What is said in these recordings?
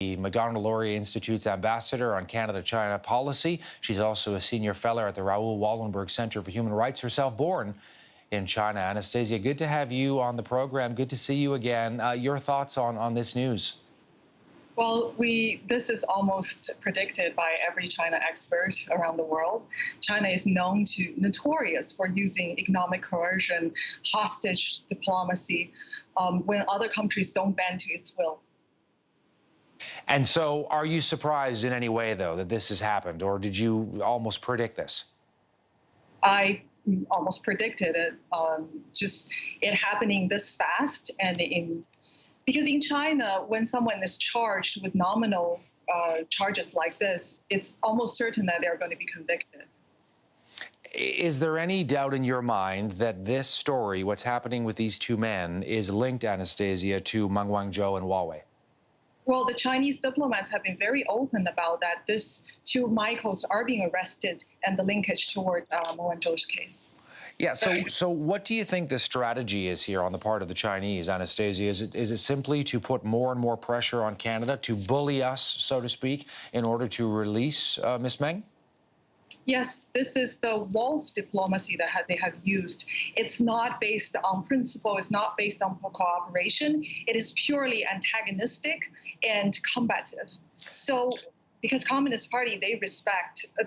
the Macdonald-Laurier Institute's ambassador on Canada-China policy. She's also a senior fellow at the Raoul Wallenberg Center for Human Rights, herself born in China. Anastasia, good to have you on the program. Good to see you again. Your thoughts on this news? Well, this is almost predicted by every China expert around the world. China is notorious for using economic coercion, hostage diplomacy, when other countries don't bend to its will. And so are you surprised in any way, though, that this has happened, or did you almost predict this? I almost predicted it, just it happening this fast because in China, when someone is charged with nominal charges like this, it's almost certain that they're going to be convicted. Is there any doubt in your mind that this story, what's happening with these two men, is linked, Anastasia, to Meng Wanzhou and Huawei? Well, the Chinese diplomats have been very open about that. These two Michaels are being arrested and the linkage toward Meng Wanzhou's case. Yeah, so what do you think the strategy is here on the part of the Chinese, Anastasia? Is it simply to put more and more pressure on Canada, to bully us, so to speak, in order to release Miss Meng? Yes, this is the wolf diplomacy that they have used. It's not based on principle, it's not based on cooperation. It is purely antagonistic and combative. So, because Communist Party, they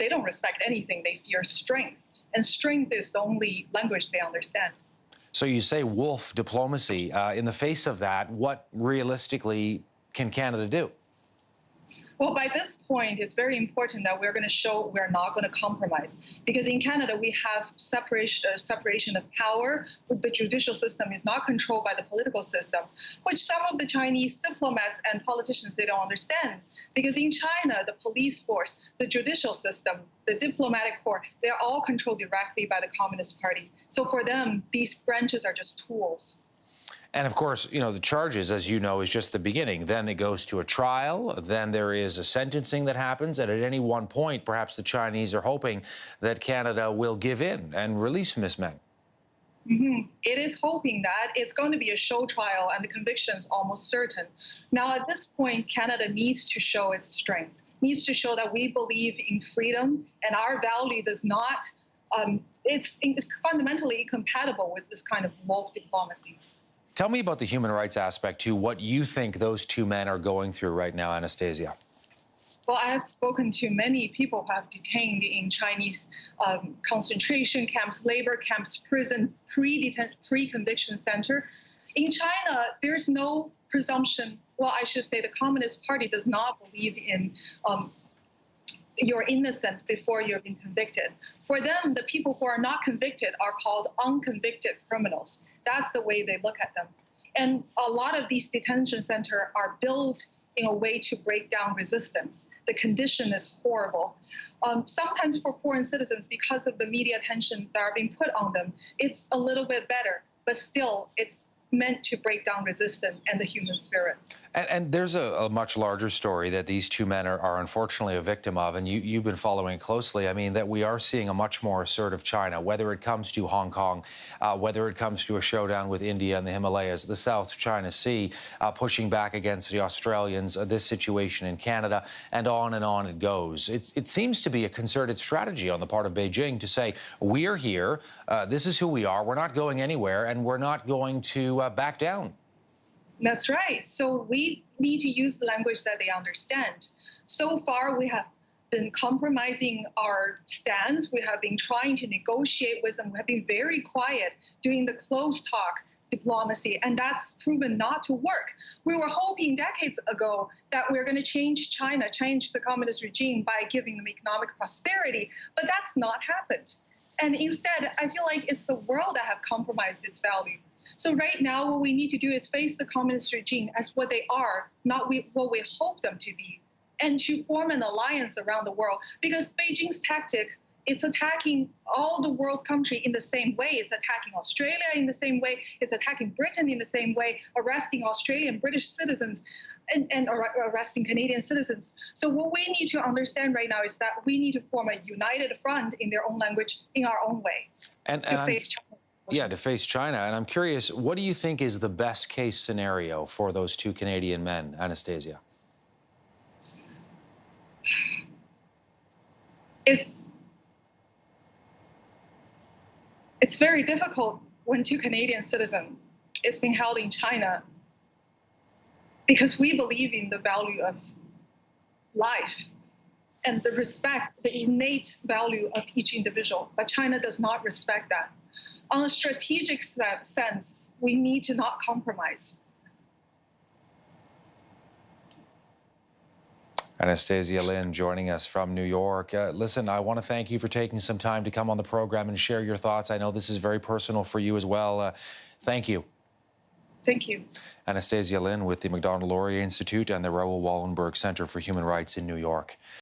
don't respect anything, they fear strength. And strength is the only language they understand. So you say wolf diplomacy. In the face of that, what realistically can Canada do? Well, by this point, it's very important that we're going to show we're not going to compromise. Because in Canada, we have separation of power. The judicial system is not controlled by the political system, which some of the Chinese diplomats and politicians, they don't understand. Because in China, the police force, the judicial system, the diplomatic corps, they're all controlled directly by the Communist Party. So for them, these branches are just tools. And of course, you know, the charges, as you know, is just the beginning. Then it goes to a trial. Then there is a sentencing that happens. And at any one point, perhaps the Chinese are hoping that Canada will give in and release Miss Meng. It is hoping that it's going to be a show trial and the conviction is almost certain. Now, at this point, Canada needs to show its strength, needs to show that we believe in freedom and our value does not, it's fundamentally incompatible with this kind of wolf diplomacy. Tell me about the human rights aspect, too, what you think those two men are going through right now, Anastasia. Well, I have spoken to many people who have detained in Chinese concentration camps, labor camps, prison, pre-conviction center. In China, there's no presumption. Well, I should say the Communist Party does not believe in you're innocent before you've been convicted. For them, the people who are not convicted are called unconvicted criminals. That's the way they look at them. And a lot of these detention centers are built in a way to break down resistance. The condition is horrible. Sometimes for foreign citizens, because of the media attention that are being put on them, it's a little bit better, but still it's meant to break down resistance and the human spirit. And there's a much larger story that these two men are unfortunately a victim of, and you've been following it closely. I mean, that we are seeing a much more assertive China, whether it comes to Hong Kong, whether it comes to a showdown with India and the Himalayas, the South China Sea, pushing back against the Australians, this situation in Canada, and on it goes. It seems to be a concerted strategy on the part of Beijing to say, we're here, this is who we are, we're not going anywhere, and we're not going to back down. That's right. So we need to use the language that they understand. So far, we have been compromising our stance. We have been trying to negotiate with them. We have been very quiet doing the close talk diplomacy, and that's proven not to work. We were hoping decades ago that we're going to change China, change the communist regime by giving them economic prosperity, but that's not happened. And instead, I feel like it's the world that have compromised its value. So right now, what we need to do is face the communist regime as what they are, not what we hope them to be, and to form an alliance around the world. Because Beijing's tactic, it's attacking all the world's countries in the same way. It's attacking Australia in the same way. It's attacking Britain in the same way, arresting Australian, British citizens, and arresting Canadian citizens. So what we need to understand right now is that we need to form a united front in their own language, in our own way, to face China. Yeah, to face China. And I'm curious, what do you think is the best case scenario for those two Canadian men, Anastasia? it's it's very difficult when two Canadian citizens is being held in China because we believe in the value of life and the respect, the innate value of each individual. But China does not respect that. On a strategic sense, we need to not compromise. Anastasia Lin joining us from New York. Listen, I want to thank you for taking some time to come on the program and share your thoughts. I know this is very personal for you as well. Thank you. Thank you. Anastasia Lin with the Macdonald-Laurier Institute and the Raoul Wallenberg Center for Human Rights in New York.